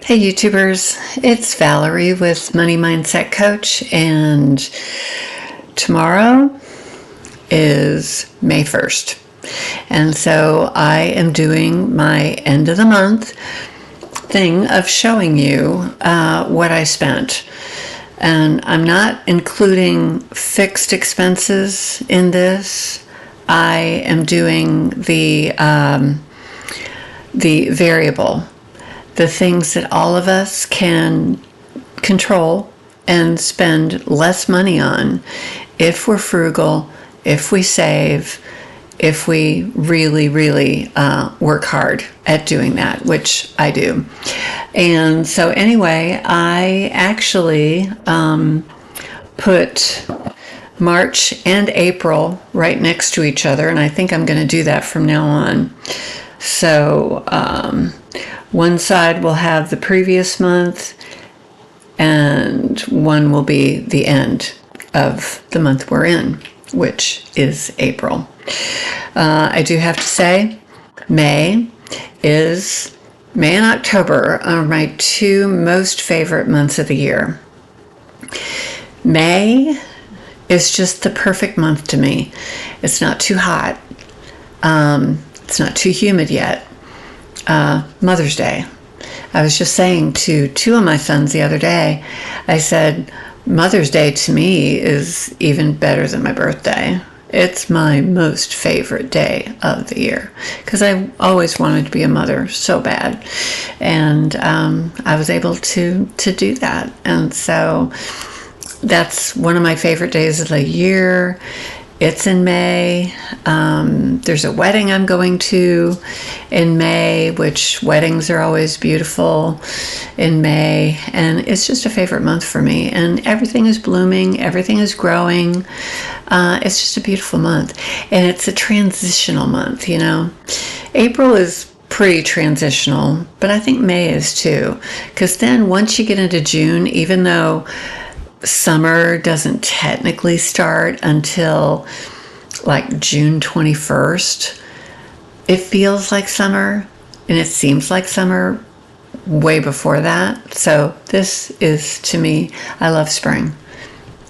Hey YouTubers, it's Valerie with Money Mindset Coach, and tomorrow is May 1st. And so I am doing my end of the month thing of showing you what I spent. And I'm not including fixed expenses in this. I am doing the variable, the things that all of us can control and spend less money on if we're frugal, if we save, if we really, really work hard at doing that, which I do. And so anyway, I actually put March and April right next to each other, and I think I'm going to do that from now on. So one side will have the previous month, and one will be the end of the month we're in, which is April. I do have to say, May and October are my two most favorite months of the year. May is just the perfect month to me. It's not too hot. It's not too humid yet. Mother's Day. I was just saying to two of my sons the other day, I said, Mother's Day to me is even better than my birthday. It's my most favorite day of the year because I always wanted to be a mother so bad. And I was able to do that. And so that's one of my favorite days of the year. It's in May. There's a wedding I'm going to in May, which weddings are always beautiful in May. And it's just a favorite month for me. And everything is blooming. Everything is growing. It's just a beautiful month. And it's a transitional month, you know. April is pretty transitional, but I think May is too. Because then once you get into June, even though summer doesn't technically start until like June 21st. It feels like summer and it seems like summer way before that. So this is, to me, I love spring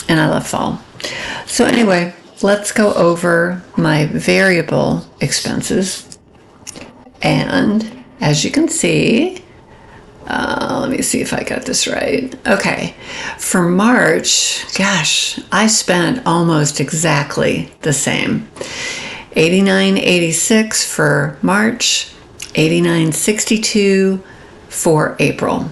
and I love fall. So anyway, let's go over my variable expenses. And as you can see, let me see if I got this right. Okay, for March, gosh, I spent almost exactly the same. $89.86 for March, $89.62 for April.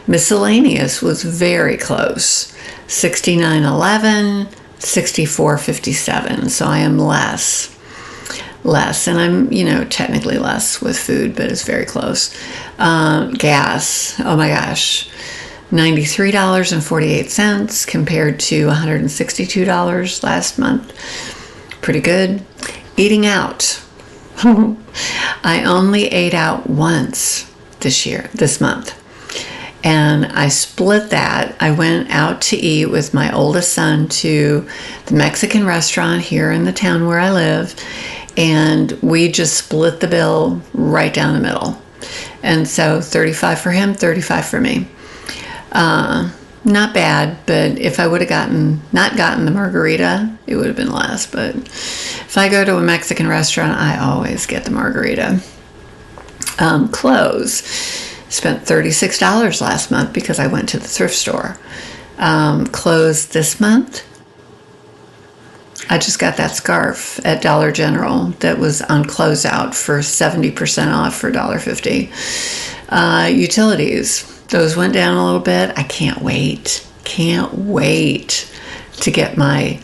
Miscellaneous was very close. $69.11, $64.57. So I am less, and I'm, technically less with food, but it's very close. Gas, oh my gosh, $93.48 compared to $162 last month. Pretty good. Eating out. I only ate out once this month. And I split that. I went out to eat with my oldest son to the Mexican restaurant here in the town where I live. And we just split the bill right down the middle. And so 35 for him, 35 for me. Not bad, but if I would have not gotten the margarita, it would have been less. But if I go to a Mexican restaurant, I always get the margarita. Clothes. Spent $36 last month because I went to the thrift store. Clothes this month, I just got that scarf at Dollar General that was on closeout for 70% off for $1.50. Utilities, those went down a little bit. I can't wait to get my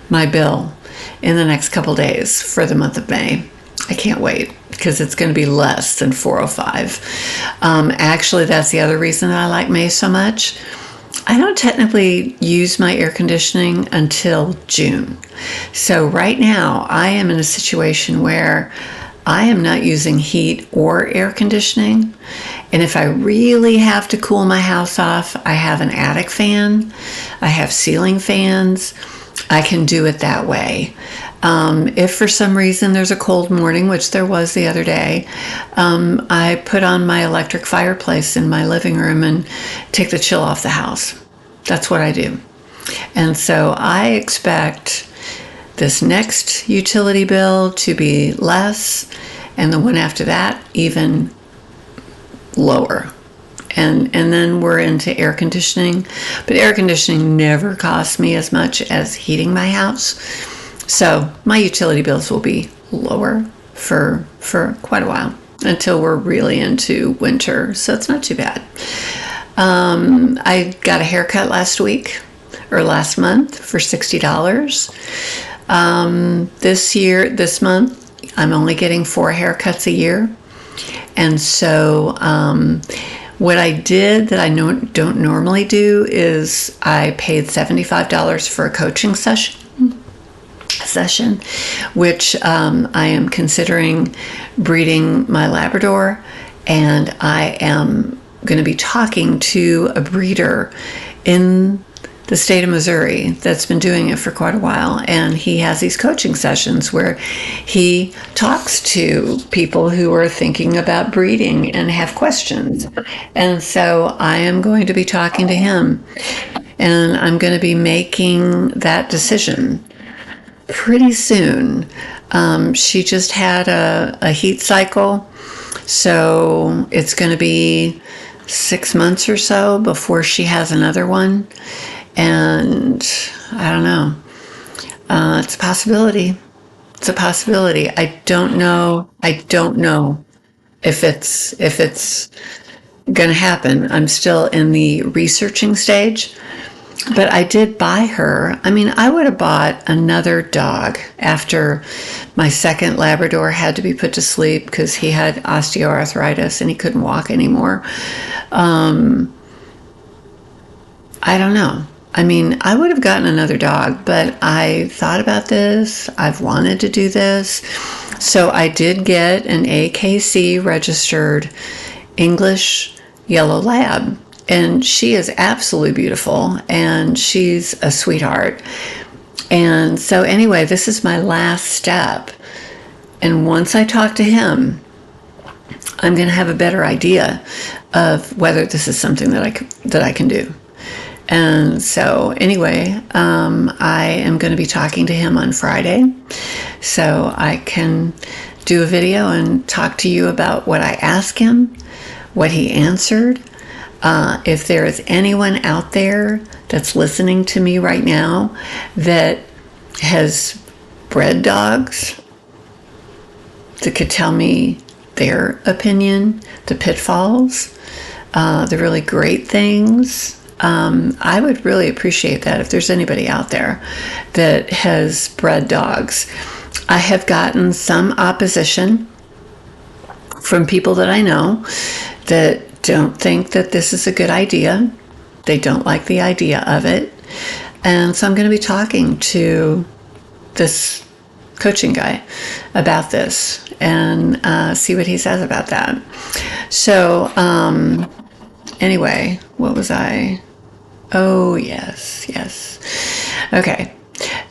bill in the next couple days for the month of May. I can't wait because it's going to be less than $4.05. Actually, that's the other reason that I like May so much. I don't technically use my air conditioning until June. So right now I am in a situation where I am not using heat or air conditioning. And if I really have to cool my house off, I have an attic fan. I have ceiling fans. I can do it that way. If for some reason there's a cold morning, which there was the other day, I put on my electric fireplace in my living room and take the chill off the house. That's what I do. And so I expect this next utility bill to be less, and the one after that even lower. And then we're into air conditioning, but air conditioning never costs me as much as heating my house. So my utility bills will be lower for quite a while until we're really into winter. So it's not too bad. I got a haircut last month for $60. This month, I'm only getting 4 haircuts a year. And so what I did that I don't normally do is I paid $75 for a coaching session, which I am considering breeding my Labrador, and I am going to be talking to a breeder in the state of Missouri that's been doing it for quite a while, and he has these coaching sessions where he talks to people who are thinking about breeding and have questions. And so I am going to be talking to him, and I'm going to be making that decision pretty soon. She just had a heat cycle, so it's going to be 6 months or so before she has another one. And I don't know. It's a possibility. It's a possibility. I don't know if it's going to happen. I'm still in the researching stage. But I did buy her. I mean, I would have bought another dog after my second Labrador had to be put to sleep because he had osteoarthritis and he couldn't walk anymore. I don't know. I mean, I would have gotten another dog, but I thought about this. I've wanted to do this. So I did get an AKC registered English yellow lab. And she is absolutely beautiful, and she's a sweetheart. And so anyway, this is my last step. And once I talk to him, I'm going to have a better idea of whether this is something that I can do. And so anyway, I am going to be talking to him on Friday, so I can do a video and talk to you about what I asked him, what he answered. If there is anyone out there that's listening to me right now that has bred dogs that could tell me their opinion, the pitfalls, the really great things, I would really appreciate that if there's anybody out there that has bred dogs. I have gotten some opposition from people that I know that don't think that this is a good idea. They don't like the idea of it. And so I'm going to be talking to this coaching guy about this and see what he says about that. So anyway, what was I? Oh, yes. Okay.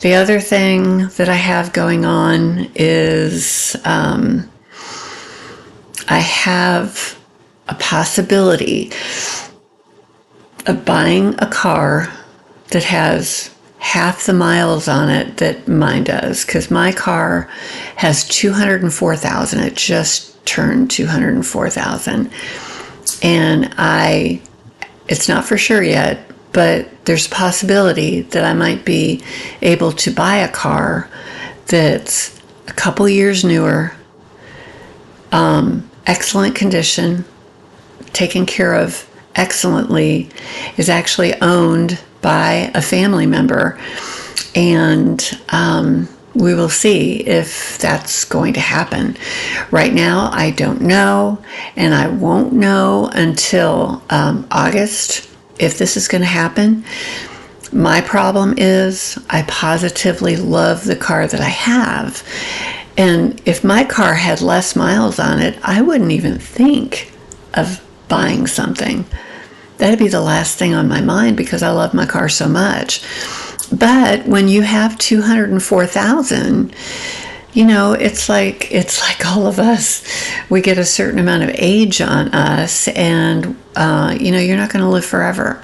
The other thing that I have going on is I have a possibility of buying a car that has half the miles on it that mine does, because my car has 204,000. It just turned 204,000. And it's not for sure yet, but there's a possibility that I might be able to buy a car that's a couple years newer, excellent condition, taken care of excellently, is actually owned by a family member, and we will see if that's going to happen. Right now, I don't know, and I won't know until August if this is going to happen. My problem is I positively love the car that I have, and if my car had less miles on it, I wouldn't even think of buying something. That'd be the last thing on my mind because I love my car so much. But when you have 204,000, it's like all of us. We get a certain amount of age on us, and you're not going to live forever.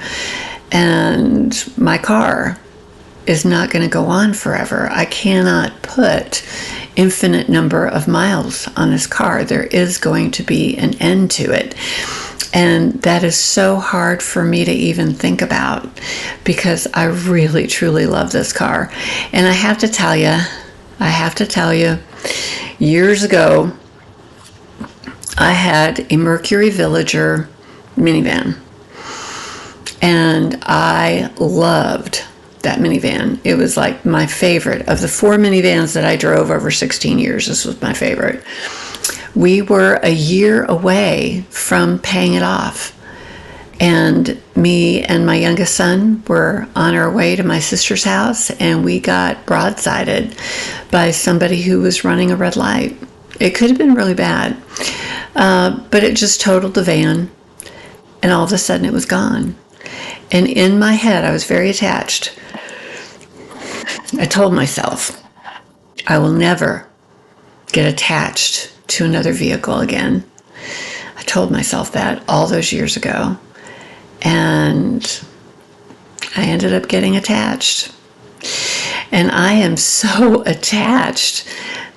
And my car is not going to go on forever. I cannot put infinite number of miles on this car. There is going to be an end to it. And that is so hard for me to even think about, because I really, truly love this car. And I have to tell you, years ago, I had a Mercury Villager minivan. And I loved that minivan. It was like my favorite. Of the 4 minivans that I drove over 16 years, this was my favorite. We were a year away from paying it off. And me and my youngest son were on our way to my sister's house, and we got broadsided by somebody who was running a red light. It could have been really bad, but it just totaled the van, and all of a sudden it was gone. And in my head, I was very attached. I told myself, I will never get attached to another vehicle again. I told myself that all those years ago. And I ended up getting attached. And I am so attached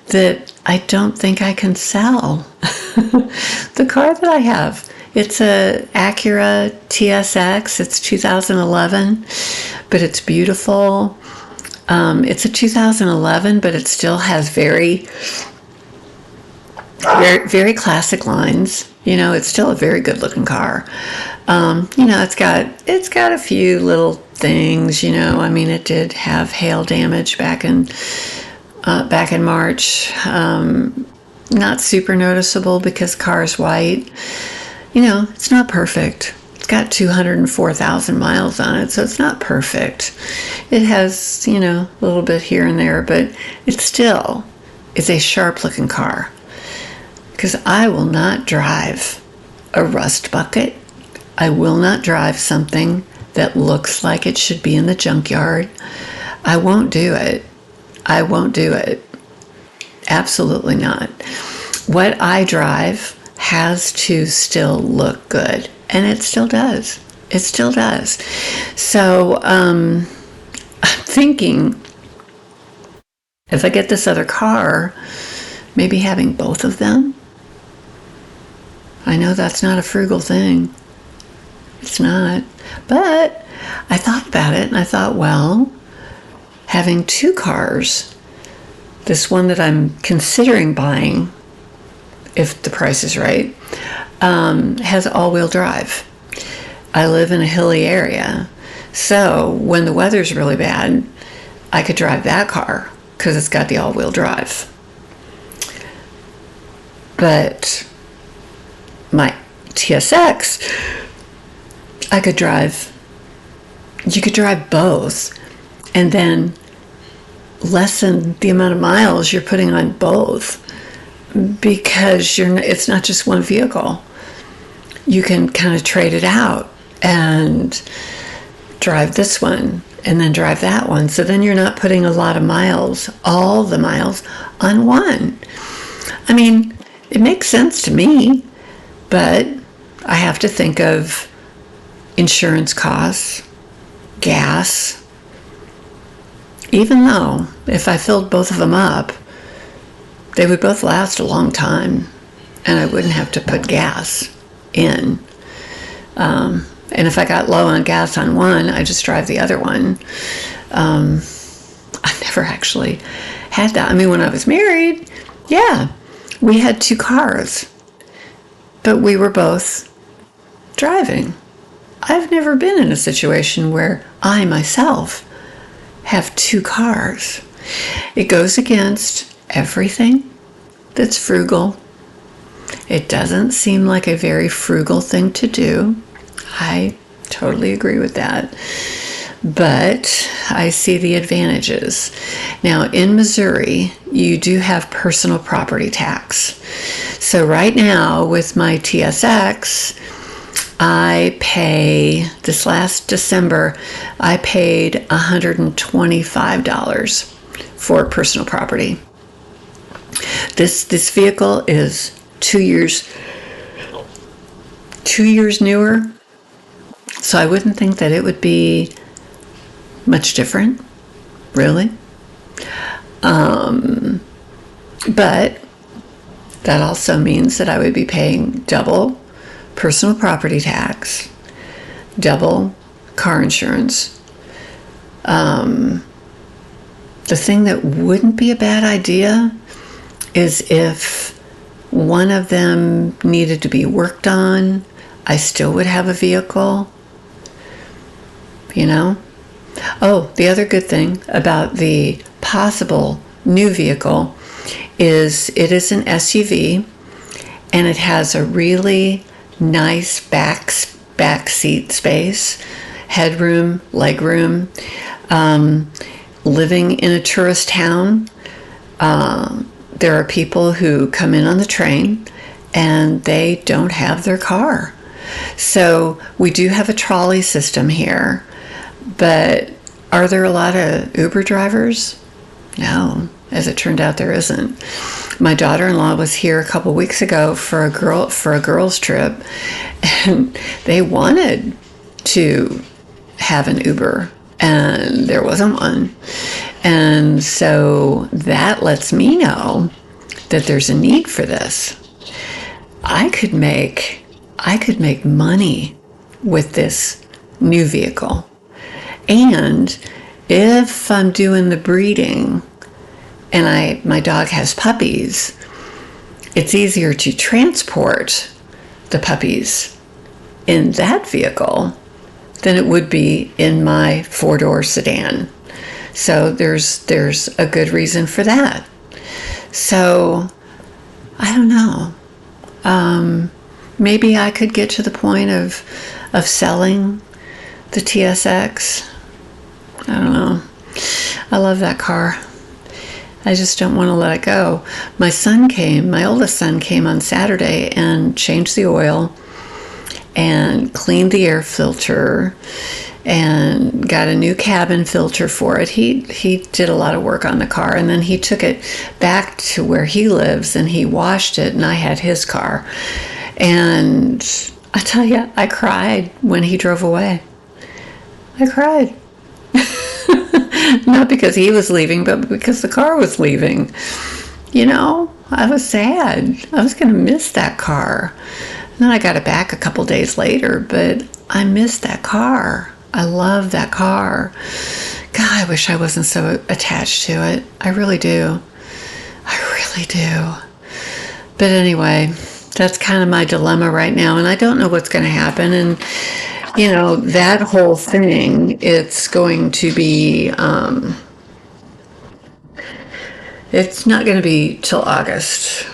that I don't think I can sell the car that I have. It's a Acura TSX. It's 2011, but it's beautiful. It's a 2011, but it still has very, very, very classic lines. It's still a very good looking car. It's got a few little things, it did have hail damage back in March. Not super noticeable because the car is white. It's not perfect. It's got 204,000 miles on it, so it's not perfect. It has, a little bit here and there, but it still is a sharp looking car. Because I will not drive a rust bucket. I will not drive something that looks like it should be in the junkyard. I won't do it. I won't do it. Absolutely not. What I drive has to still look good. And it still does. It still does. So I'm thinking, if I get this other car, maybe having both of them. I know that's not a frugal thing. It's not. But I thought about it and I thought, well, having 2 cars, this one that I'm considering buying, if the price is right, has all-wheel drive. I live in a hilly area. So when the weather's really bad, I could drive that car because it's got the all-wheel drive. But my TSX, you could drive both and then lessen the amount of miles you're putting on both, because it's not just one vehicle. You can kind of trade it out and drive this one and then drive that one. So then you're not putting a lot of miles, all the miles, on one. It makes sense to me. But I have to think of insurance costs, gas. Even though if I filled both of them up, they would both last a long time and I wouldn't have to put gas in. And if I got low on gas on one, I just drive the other one. I never actually had that. When I was married, yeah, we had 2 cars. But we were both driving. I've never been in a situation where I myself have 2 cars. It goes against everything that's frugal. It doesn't seem like a very frugal thing to do. I totally agree with that. But I see the advantages. Now, in Missouri, you do have personal property tax. So right now, with my TSX, this last December, I paid $125 for personal property. This vehicle is 2 years newer, so I wouldn't think that it would be much different, really. But that also means that I would be paying double personal property tax, double car insurance. The thing that wouldn't be a bad idea is if one of them needed to be worked on, I still would have a vehicle, you know? Oh, the other good thing about the possible new vehicle is it is an SUV, and it has a really nice back seat space, headroom, legroom. Living in a tourist town, there are people who come in on the train and they don't have their car. So we do have a trolley system here, but are there a lot of Uber drivers? No, as it turned out, there isn't. My daughter-in-law was here a couple weeks ago for a girls' trip, and they wanted to have an Uber, and there wasn't one. And so that lets me know that there's a need for this. I could make money with this new vehicle. And if I'm doing the breeding and my dog has puppies, it's easier to transport the puppies in that vehicle than it would be in my 4-door sedan. So there's a good reason for that. So I don't know. Maybe I could get to the point of selling the TSX. I don't know. I love that car. I just don't want to let it go. My oldest son came on Saturday and changed the oil and cleaned the air filter and got a new cabin filter for it. He did a lot of work on the car, and then he took it back to where he lives and he washed it, and I had his car. And I tell you, I cried when he drove away. I cried. Not because he was leaving, but because the car was leaving. You know, I was sad. I was going to miss that car. And then I got it back a couple days later, but I missed that car. I love that car. God, I wish I wasn't so attached to it. I really do. I really do. But anyway, that's kind of my dilemma right now, and I don't know what's going to happen. And you know, that whole thing, it's going to be, it's not going to be till August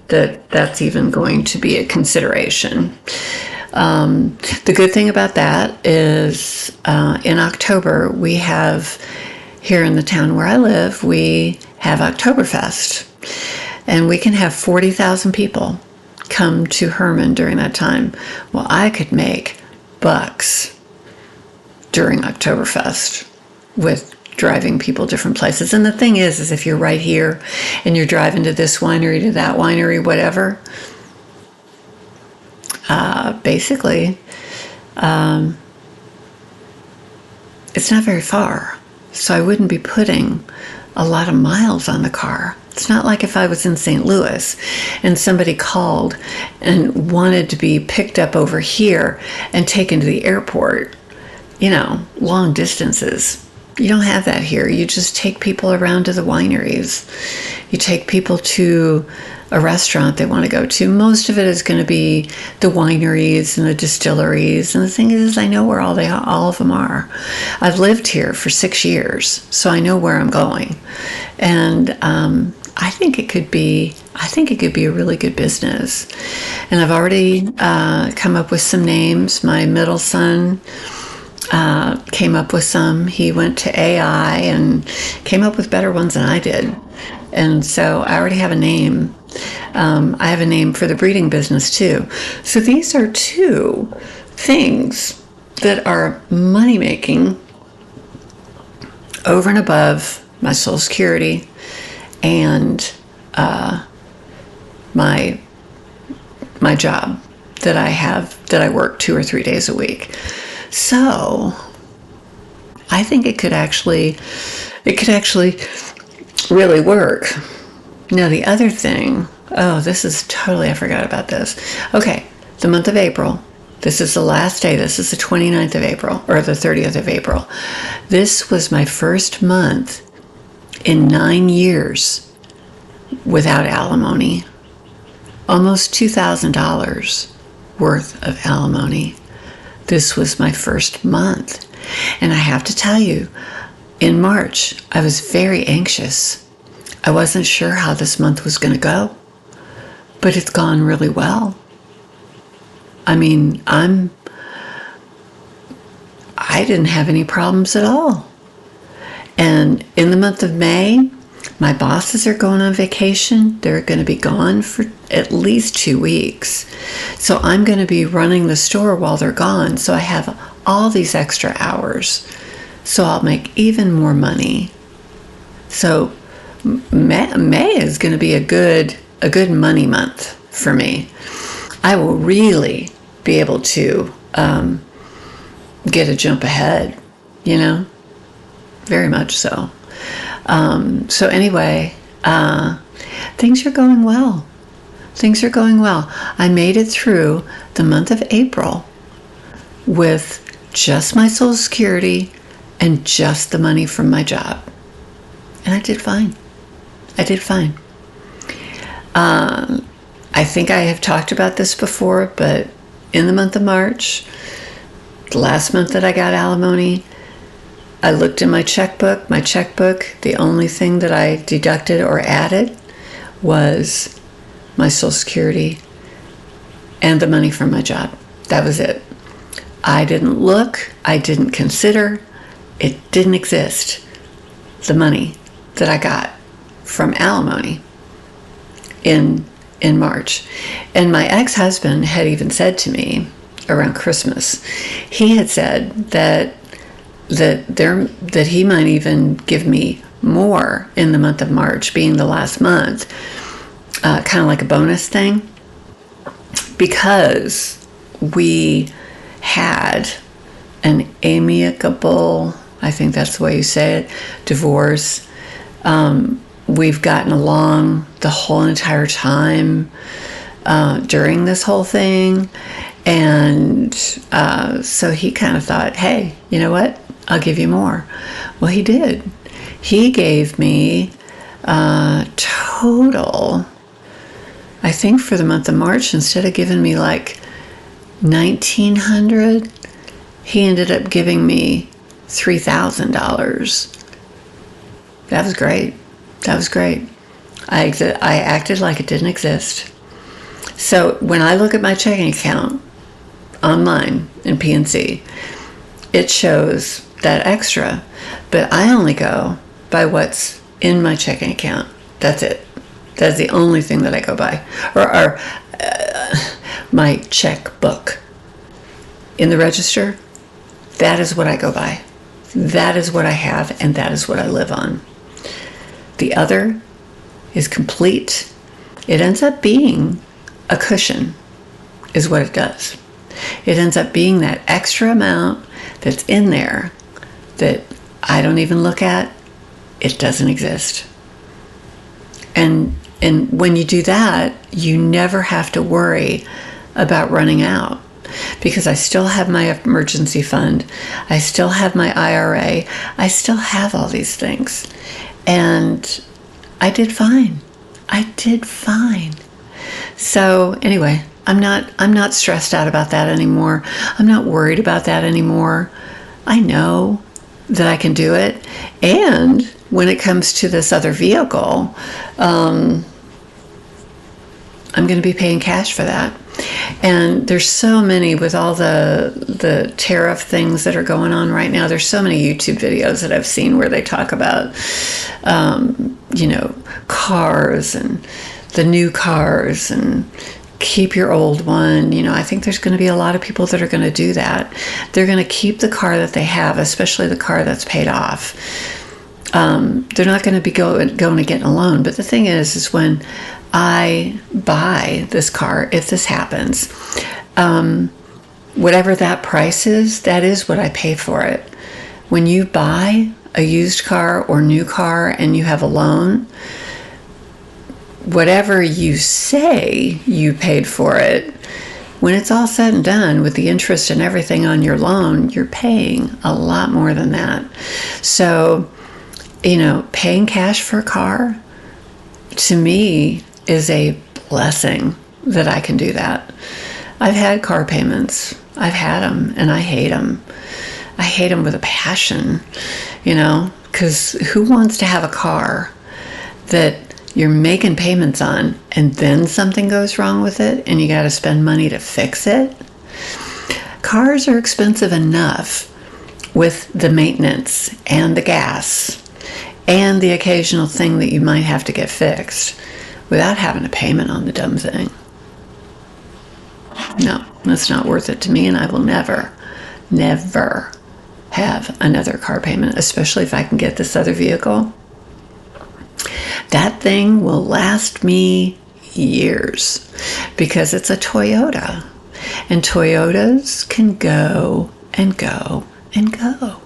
that's even going to be a consideration. The good thing about that is in October, we have, here in the town where I live, we have Oktoberfest. And we can have 40,000 people come to Herman during that time. Well, I could make bucks during Oktoberfest with driving people different places. And the thing is if you're right here and you're driving to this winery, to that winery, whatever, basically, it's not very far. So I wouldn't be putting a lot of miles on the car. It's not like if I was in St. Louis and somebody called and wanted to be picked up over here and taken to the airport, you know, long distances. You don't have that here. You just take people around to the wineries. You take people to a restaurant they want to go to. Most of it is going to be the wineries and the distilleries. And the thing is, I know where all of them are. I've lived here for 6 years, so I know where I'm going. And I think it could be a really good business. And I've already come up with some names. My middle son came up with some. He went to AI and came up with better ones than I did. And so I already have a name. I have a name for the breeding business too. So these are two things that are money making over and above my Social Security and my job that I work 2 or 3 days a week. So I think it could actually really work. Now the other thing, I forgot about this. Okay, the month of April. This is the last day. This is the 29th of April, or the 30th of April. This was my first month in 9 years without alimony. Almost $2,000 worth of alimony. This was my first month. And I have to tell you, in March, I was very anxious. I wasn't sure how this month was going to go, but it's gone really well. I mean, I didn't have any problems at all. And in the month of May, my bosses are going on vacation. They're going to be gone for at least 2 weeks. So I'm going to be running the store while they're gone. So I have all these extra hours. So I'll make even more money. So May is going to be a good money month for me. I will really be able to get a jump ahead, very much so. So anyway, things are going well. Things are going well. I made it through the month of April with just my Social Security and just the money from my job. And I did fine. I think I have talked about this before, but in the month of March, the last month that I got alimony, I looked in my checkbook. The only thing that I deducted or added was my Social Security and the money from my job. That was it. I didn't look. I didn't consider. It didn't exist. The money that I got from alimony in March. And my ex-husband had even said to me around Christmas, he had said that he might even give me more in the month of March, being the last month, kind of like a bonus thing, because we had an amicable, I think that's the way you say it, divorce. We've gotten along the whole entire time during this whole thing. And so he kind of thought, hey, you know what? I'll give you more. Well, he did. He gave me total, I think for the month of March, instead of giving me like $1,900, he ended up giving me $3,000. That was great. I acted like it didn't exist. So when I look at my checking account online in PNC, it shows that extra, but I only go by what's in my checking account. That's it. That's the only thing that I go by. Or my checkbook. In the register, that is what I go by. That is what I have, and that is what I live on. The other is complete. It ends up being a cushion, is what it does. It ends up being that extra amount that's in there that I don't even look at. It doesn't exist. And when you do that, you never have to worry about running out, because I still have my emergency fund. I still have my IRA. I still have all these things. And I did fine. So anyway, I'm not stressed out about that anymore. I'm not worried about that anymore. I know that I can do it. And when it comes to this other vehicle, I'm going to be paying cash for that. And there's so many, with all the tariff things that are going on right now, there's so many YouTube videos that I've seen where they talk about, cars and the new cars and keep your old one. You know, I think there's going to be a lot of people that are going to do that. They're going to keep the car that they have, especially the car that's paid off. They're not going to be going to get a loan. But the thing is when I buy this car, if this happens, whatever that price is, that is what I pay for it. When you buy a used car or new car and you have a loan, whatever you say you paid for it, when it's all said and done with the interest and everything on your loan, you're paying a lot more than that. So, you know, paying cash for a car, to me, is a blessing that I can do that. I've had car payments. I've had them, and I hate them. I hate them with a passion, you know, because who wants to have a car that you're making payments on and then something goes wrong with it and you got to spend money to fix it? Cars are expensive enough with the maintenance and the gas and the occasional thing that you might have to get fixed without having a payment on the dumb thing. No, that's not worth it to me, and I will never have another car payment, especially if I can get this other vehicle. That thing will last me years because it's a Toyota, and Toyotas can go and go and go.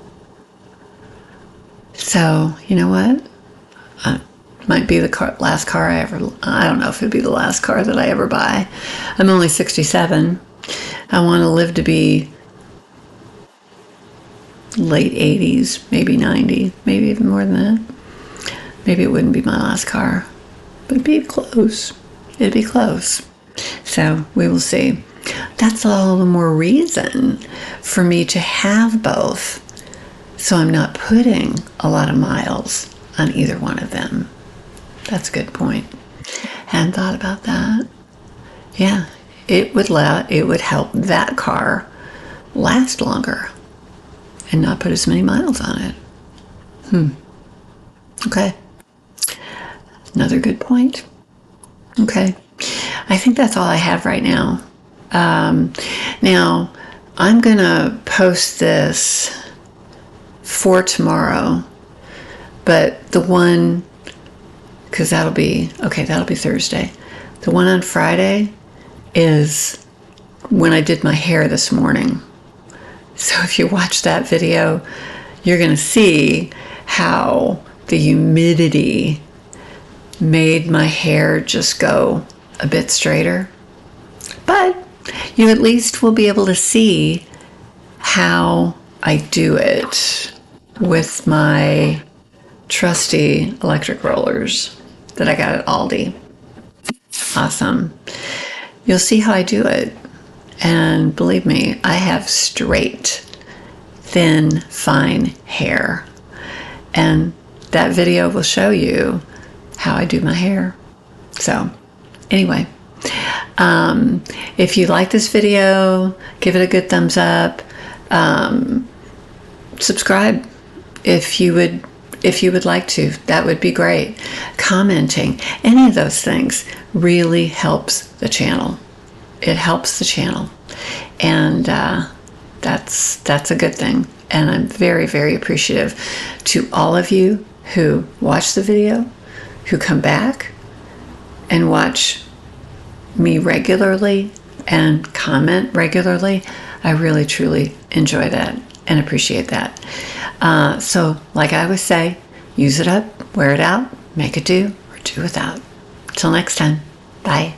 So, you know what? Might be the last car I don't know if it'd be the last car that I ever buy. I'm only 67. I want to live to be late 80s, maybe 90, maybe even more than that. Maybe it wouldn't be my last car, but it'd be close. It'd be close. So we will see. That's all the more reason for me to have both, so I'm not putting a lot of miles on either one of them. That's a good point. Hadn't thought about that. Yeah, it would help that car last longer and not put as many miles on it. Okay. Another good point. Okay. I think that's all I have right now. Now, I'm going to post this for tomorrow, but the one, because that'll be Thursday. The one on Friday is when I did my hair this morning. So if you watch that video, you're going to see how the humidity made my hair just go a bit straighter. But you at least will be able to see how I do it with my trusty electric rollers that I got at Aldi. Awesome. You'll see how I do it. And believe me, I have straight, thin, fine hair. And that video will show you how I do my hair. So anyway, if you like this video, give it a good thumbs up. Subscribe if you would like to. That would be great. Commenting, any of those things really helps the channel. It helps the channel, and that's a good thing. And I'm very, very appreciative to all of you who watch the video, who come back and watch me regularly and comment regularly. I really, truly enjoy that and appreciate that. So like I always say, use it up, wear it out, make it do, or do without. Till next time, bye.